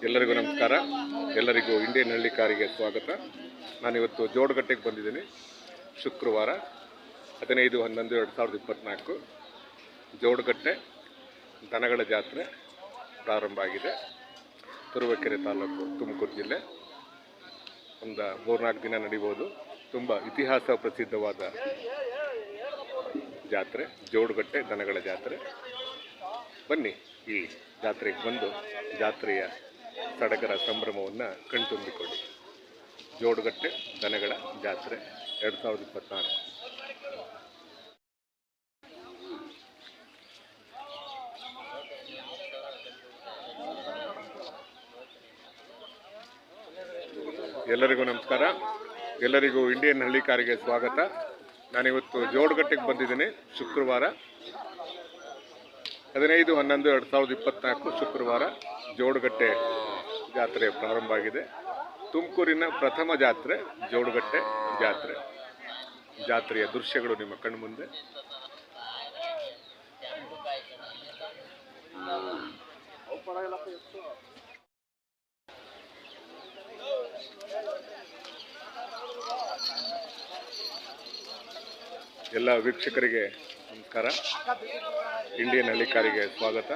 ಎಲ್ಲರಿಗೂ ನಮಸ್ಕಾರ. ಎಲ್ಲರಿಗೂ ಇಂಡಿಯನ್ ಹಳ್ಳಿ ಕಾರಿಗೆ ಸ್ವಾಗತ. ನಾನಿವತ್ತು ಜೋಡಗಟ್ಟೆಗೆ ಬಂದಿದ್ದೀನಿ. ಶುಕ್ರವಾರ 15/11/2024 ಜೋಡಗಟ್ಟೆ ದನಗಳ ಜಾತ್ರೆ ಪ್ರಾರಂಭ ಆಗಿದೆ. ತುರುವೇಕೆರೆ ತಾಲೂಕು, ತುಮಕೂರು ಜಿಲ್ಲೆ. ಒಂದು 3-4 ದಿನ ನಡೀಬೋದು. ತುಂಬ ಇತಿಹಾಸ ಪ್ರಸಿದ್ಧವಾದ ಜಾತ್ರೆ ಜೋಡಗಟ್ಟೆ ದನಗಳ ಜಾತ್ರೆ. ಬನ್ನಿ, ಈ ಜಾತ್ರೆಗೆ ಬಂದು ಜಾತ್ರೆಯ ಸಡಗರ ಸಂಭ್ರಮವನ್ನು ಕಣ್ತುಂಬಿಕೊಳ್ಳಿ. ಜೋಡಗಟ್ಟೆ ದನಗಳ ಜಾತ್ರೆ 2024. ಎಲ್ಲರಿಗೂ ನಮಸ್ಕಾರ. ಎಲ್ಲರಿಗೂ ಇಂಡಿಯನ್ ಹಳ್ಳಿ ಕಾರಿಗೆ ಸ್ವಾಗತ. ನಾನಿವತ್ತು ಜೋಡಗಟ್ಟೆಗೆ ಬಂದಿದ್ದೀನಿ. ಶುಕ್ರವಾರ 15/11/2024 ಶುಕ್ರವಾರ ಜೋಡಗಟ್ಟೆ ಜಾತ್ರೆ ಪ್ರಾರಂಭ ಆಗಿದೆ. ತುಮಕೂರಿನ ಪ್ರಥಮ ಜಾತ್ರೆ ಜೋಡಗಟ್ಟೆ ಜಾತ್ರೆ. ಜಾತ್ರೆಯ ದೃಶ್ಯಗಳು ನಿಮ್ಮ ಕಣ್ಮುಂದೆ. ಎಲ್ಲ ವೀಕ್ಷಕರಿಗೆ ನಮಸ್ಕಾರ. ಇಂಡಿಯನ್ ಹಳ್ಳಿ ಕಾರಿಗೆ ಸ್ವಾಗತ.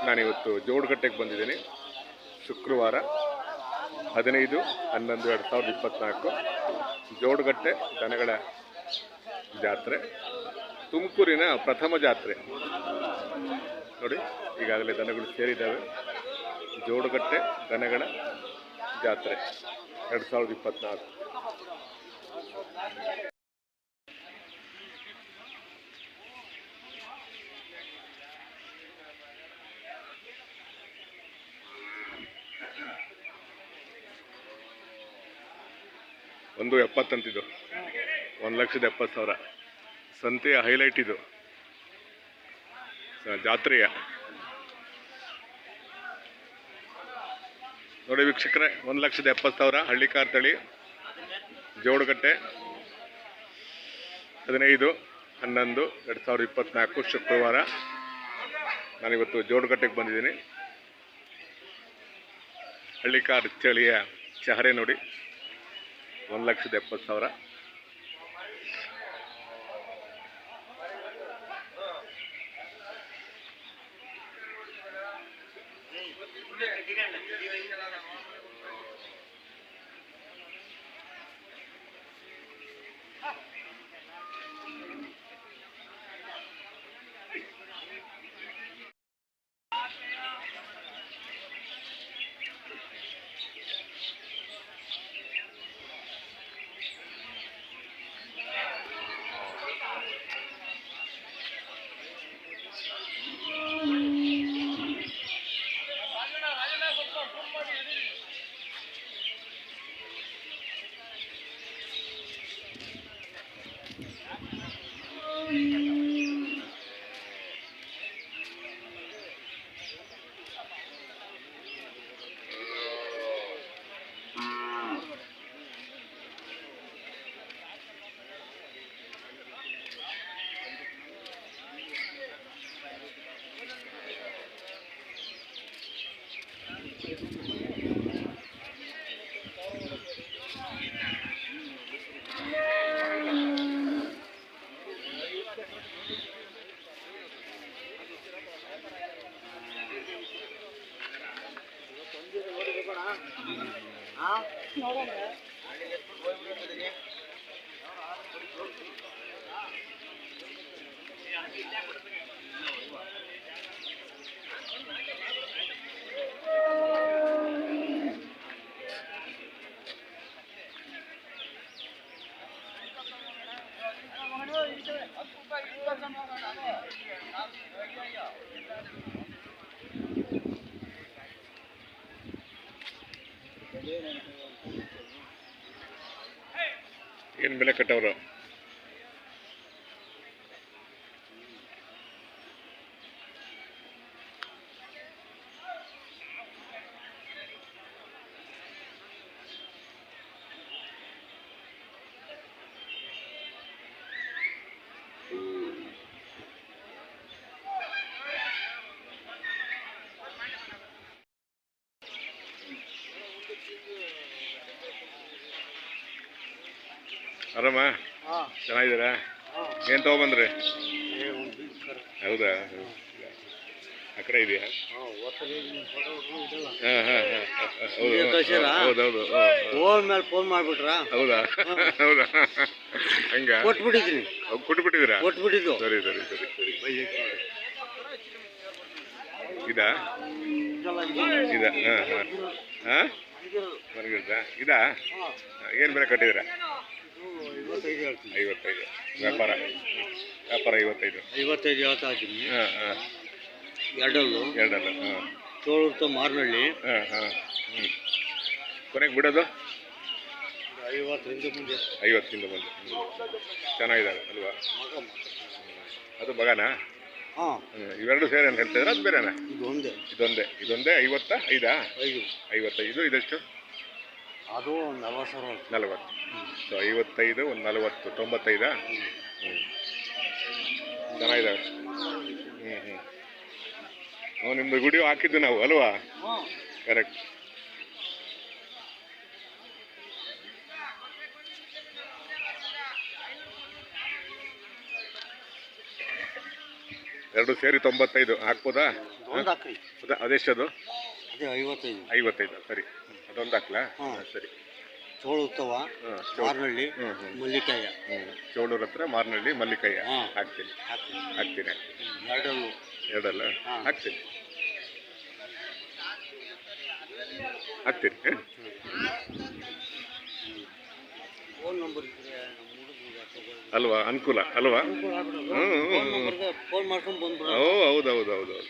ನಾನಿವತ್ತು ಜೋಡಗಟ್ಟೆಗೆ ಬಂದಿದ್ದೀನಿ. ಶುಕ್ರವಾರ 15/11/2024 ಜೋಡಗಟ್ಟೆ ದನಗಳ ಜಾತ್ರೆ, ತುಮಕೂರಿನ ಪ್ರಥಮ ಜಾತ್ರೆ. ನೋಡಿ, ಈಗಾಗಲೇ ದನಗಳು ಸೇರಿದ್ದಾವೆ. ಜೋಡಗಟ್ಟೆ ದನಗಳ ಜಾತ್ರೆ 2024. ಒಂದು 70 ಅಂತಿದ್ದು, 1,70,000. ಸಂತೆಯ ಹೈಲೈಟ್ ಇದು, ಜಾತ್ರೆಯ. ನೋಡಿ ವೀಕ್ಷಕರೇ, 1,70,000 ಹಳ್ಳಿಕಾರ್ ತಳಿ ಜೋಡಗಟ್ಟೆ 15/11/2024 ಶುಕ್ರವಾರ. ನಾನಿವತ್ತು ಜೋಡಗಟ್ಟೆಗೆ ಬಂದಿದ್ದೀನಿ. ಹಳ್ಳಿಕಾರ್ ತಳಿಯ ಚಹರೆ ನೋಡಿ, 1,70,000. ಏನು ಬೆಲೆ ಕಟ್ಟವರು? ಆರಾಮ? ಚೆನ್ನಾಗಿದ್ದೀರಾ? ಏನು ತೊಗೊಂಬಂದ್ರಿ? ಹೌದಾ? ಆ ಕಡೆ ಇದೆಯಾ? ಹೌದೌದು. ಫೋನ್ ಮಾಡ್ಬಿಟ್ರಾ? ಹೌದಾ? ಹೌದಾ? ಹಂಗ ಕೊಟ್ಬಿಟ್ಟಿದ್ದೀನಿ. ಕೊಟ್ಬಿಟ್ಟಿದ್ದೀರಾ? ಕೊಟ್ಬಿಟ್ಟಿದ್ದು. ಸರಿ. ಇದಾ? ಮರಗಿಡ್ದ ಇದಾ? ಏನು ಬೆಲೆ ಕಟ್ಟಿದ್ದೀರಾ? 55. ವ್ಯಾಪಾರ 55. 55 ಹೇಳ್ತಾ ಇದ್ದೀನಿ. ಹಾಂ. ಎರಡಲ್ಲು. ಹಾಂ. ಚೋಳೂರು ಮಾರ್ನಳ್ಳಿ. ಹಾಂ. ಕೊನೆಗೆ ಬಿಡೋದು 50 ಮುಂದೆ. 50 ಮುಂದೆ. ಚೆನ್ನಾಗಿದ್ದಾವೆ ಅಲ್ವಾ? ಅದು ಮಗನಾ? ಹಾಂ. ಇವೆರಡು ಸೇರಿ ಏನು ಹೇಳ್ತಿದ್ರೆ ಅದು ಬೇರೆನಾ? ಇದೊಂದೇ 55? 55. ಇದೆಷ್ಟು? ಅದು 40,000. 40. ಸೊ 55, 40, 95. ಚೆನ್ನಾಗಿದ್ದಾವೆ. ನಿಮ್ಮದು ವಿಡಿಯೋ ಹಾಕಿದ್ದು ನಾವು ಅಲ್ವಾ? ಕರೆಕ್ಟ್. ಎರಡು ಸೇರಿ 95 ಹಾಕ್ಬೋದಾ? ಅದೆಷ್ಟದು? ಅದೇ 55. ಸರಿ, ಅದೊಂದು ಹಾಕ್ಲಾ? ಸರಿ. ಚೋಳುತ್ತವ ಮಾರ್ನಳ್ಳಿ ಮಲ್ಲಿಕಾಯ. ಚೋಳೂರ ಹತ್ರ ಮಾರ್ನಳ್ಳಿ ಮಲ್ಲಿಕಾಯ ಹಾಕ್ತೀನಿ. ಎರಡಲ್ಲ ಹಾಕ್ತೀನಿ. ಫೋನ್ ನಂಬರ್ ಅಲ್ವಾ? ಅನುಕೂಲ ಅಲ್ವಾ? ಫೋನ್ ಮಾಡ್ಕೊಂಡು ಬಂದ್ಬಿಡ. ಹೌದು.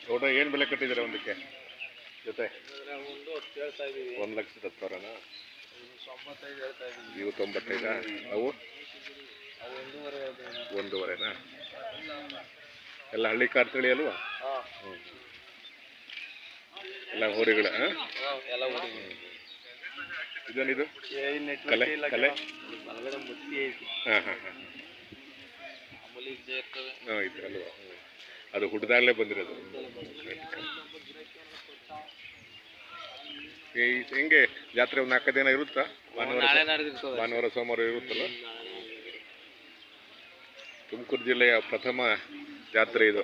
ಟೋಟಲ್ ಏನು ಬೆಲೆ ಕಟ್ಟಿದ್ದೀರಾ ಒಂದಕ್ಕೆ ಜೊತೆ? 1,10,000. ಇವು 95. ಅವು 1.5. ಎಲ್ಲ ಹಳ್ಳಿ ಕಾರ್ ತಳಿ ಅಲ್ವಾ? ಎಲ್ಲ ಹೋರಿಗಳ? ಇದೇನಿದು ಕಲೆ? ಇದು ಅಲ್ವಾ? ಅದು ಹುಡ್ದಾಗಲೇ ಬಂದಿರೋದು. ಹೆಂಗೆ ಜಾತ್ರೆ ಒಂದು 4 ದಿನ ಇರುತ್ತಾ? ಭಾನುವಾರ ಸೋಮವಾರ ಇರುತ್ತಲ್ಲ? ತುಮಕೂರು ಜಿಲ್ಲೆಯ ಪ್ರಥಮ ಜಾತ್ರೆ ಇದು.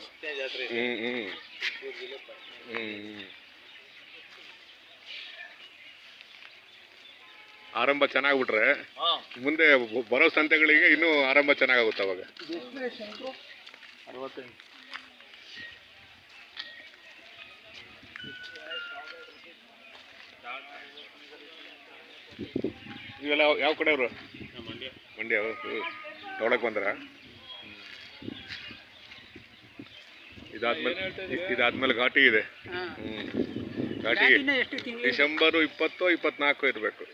ಆರಂಭ ಚೆನ್ನಾಗ್ಬಿಟ್ರೆ ಮುಂದೆ ಬರೋ ಸಂತೆಗಳಿಗೆ ಇನ್ನೂ ಆರಂಭ ಚೆನ್ನಾಗುತ್ತೆ ಅವಾಗ. ನೀವೆಲ್ಲ ಯಾವ ಕಡೆಯವರು? ಮಂಡ್ಯ. ತೊಗೊಳಕ್ ಬಂದ್ರ? ಇದಾದ್ಮೇಲೆ ಘಾಟಿ ಇದೆ. ಘಾಟಿ ಡಿಸೆಂಬರು 20 24 ಇರಬೇಕು.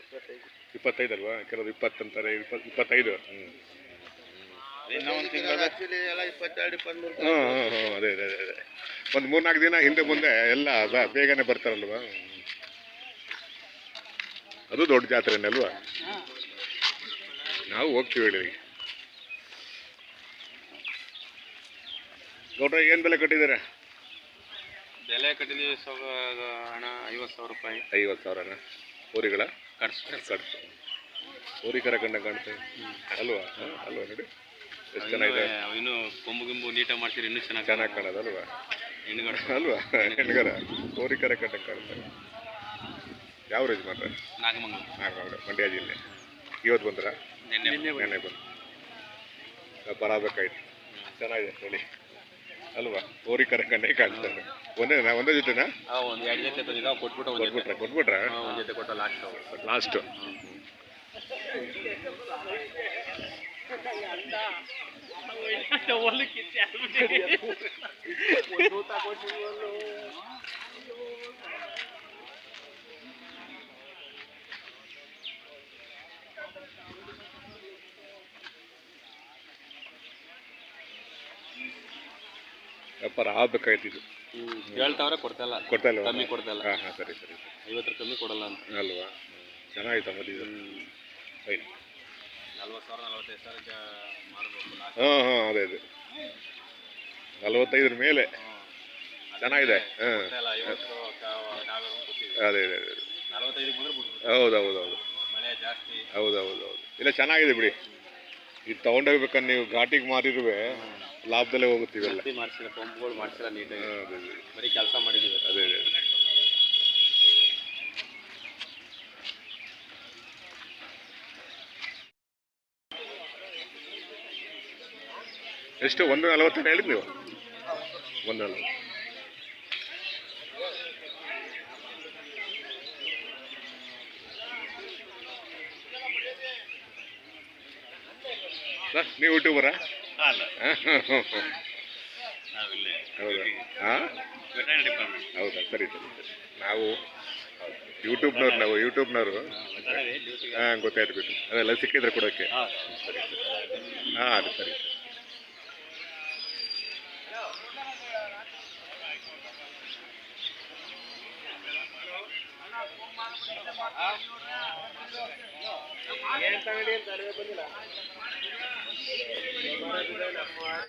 25 ಅಲ್ವಾ? ಕೆಲವರು 20 ಅಂತಾರೆ, 25. ಅದೇ ಅದೇ ಅದೇ ಅದೇ ಒಂದು 3-4 ದಿನ ಹಿಂದೆ ಮುಂದೆ ಎಲ್ಲ ಬೇಗನೆ ಬರ್ತಾರಲ್ವಾ. ಅದು ದೊಡ್ಡ ಜಾತ್ರೆನೇ ಅಲ್ವಾ? ನಾವು ಹೋಗ್ತೀವಿ ಹೇಳಿ. ಗೌಡ್ರ ಏನು ಬೆಲೆ ಕಟ್ಟಿದ್ದೀರಾ? ಬೆಲೆ ಕಟ್ಟಿದ್ದೀವಿ ಹಣ 50,000 ರೂಪಾಯಿ. 50,000ನ ಊರಿಗಳ ಕಟ್ಸು ಊರಿ ಕರಕಂಡ ಕಾಣ್ತೇವೆ ಅಲ್ವಾ? ಅಲ್ವಾ ನೋಡಿ ಎಷ್ಟು ಚೆನ್ನಾಗಿದೆ. ಇನ್ನು ಕೊಂಬು ಗಿಂಬು ನೀಟಾಗಿ ಮಾಡ್ತೀರಿ, ಇನ್ನೂ ಚೆನ್ನಾಗಿ ಕಾಣೋದು ಅಲ್ವಾ? ಹೆಣ್ಗಡ ಅಲ್ವಾ? ಹೆಣ್ಗರ ಊರಿ ಕರಕಂಡ ಕಾಣ್ತಾರೆ. ಯಾವ ರೇಜ್ ಮಾತ್ರ? ನಾಗಮಂಗಲ ಮಂಡ್ಯ ಜಿಲ್ಲೆ. ಇವತ್ತು ಬಂದ್ರ? ನೆನ್ನೆ ಬಂದು ವ್ಯಾಪಾರ ಆಗಬೇಕಾಯ್ತು. ಚೆನ್ನಾಗಿದೆ ನೋಡಿ ಅಲ್ವಾ? ಊರಿ ಕರಕಂಡೇ ಕಾಣ್ತಾರೆ. ಒಂದೇ ಜೊತೆನಾ? ಒಂದು 2 ಜೊತೆ ತಂದಿದ್ದ, ಕೊಟ್ಬಿಟ್ರಾ? ಒಂದು ಜೊತೆ ಕೊಟ್ಟ ಲಾಸ್ಟು. ವ್ಯಾಪಾರ ಆಗ್ಬೇಕಾಯ್ತು. ಇದು ಹೇಳ್ತಾವ್ರೆ, ಕೊಡ್ತಾ ಇಲ್ಲ, ಕಮ್ಮಿ ಕೊಡ್ತಾ ಇಲ್ಲ. ಹಾಂ ಸರಿ 50 ಕಮ್ಮಿ ಕೊಡಲ್ಲ ಅಂತ ಅಲ್ವಾ? ಚೆನ್ನಾಗಿತ್ತು ಮದುವೆ ಇದು. ಫೈನ್. 40,000 45,000 ಮಾರಬೇಕು. ಹಾಂ ಅದೇ 45 ಮೇಲೆ ಚೆನ್ನಾಗಿದೆ. ಅದೇ 45 ಹೌದೌದೌದು. ಮಳೆ ಜಾಸ್ತಿ. ಹೌದೌದೌದು. ಇಲ್ಲ ಚೆನ್ನಾಗಿದೆ ಬಿಡಿ. ಇದು ತೊಗೊಂಡೋಗ್ಬೇಕಂದ್ರೆ ನೀವು ಘಾಟಿಗೆ ಮಾರಿರುವೆ ಲಾಭದಲ್ಲೇ ಹೋಗುತ್ತೀವಲ್ಲ. ಮಾಡಿಸಿಲ್ಲ, ಪಂಪ್ಗಳು ಮಾಡಿಸಿಲ್ಲ ನೀಟಾಗಿ, ಬರೀ ಕೆಲಸ ಮಾಡಿದ್ದೀವಿ. ಅದೇ ಎಷ್ಟು? 140 ಹೇಳಿದ್ದು ನೀವು? 140. ಸರ್ ನೀವು ಯೂಟ್ಯೂಬರಾ? ಹೌದಾ? ಹಾಂ ಹೌದಾ? ಸರಿ ನಾವು ಯೂಟ್ಯೂಬ್ನವರು ಹಾಂ ಗೊತ್ತಾಯ್ತು ಬಿಟ್ಟು ಅದೆಲ್ಲ ಸಿಕ್ಕಿದ್ರೆ ಕೊಡೋಕ್ಕೆ. ಸರಿ ಹಾಂ ಅದು ಸರಿ.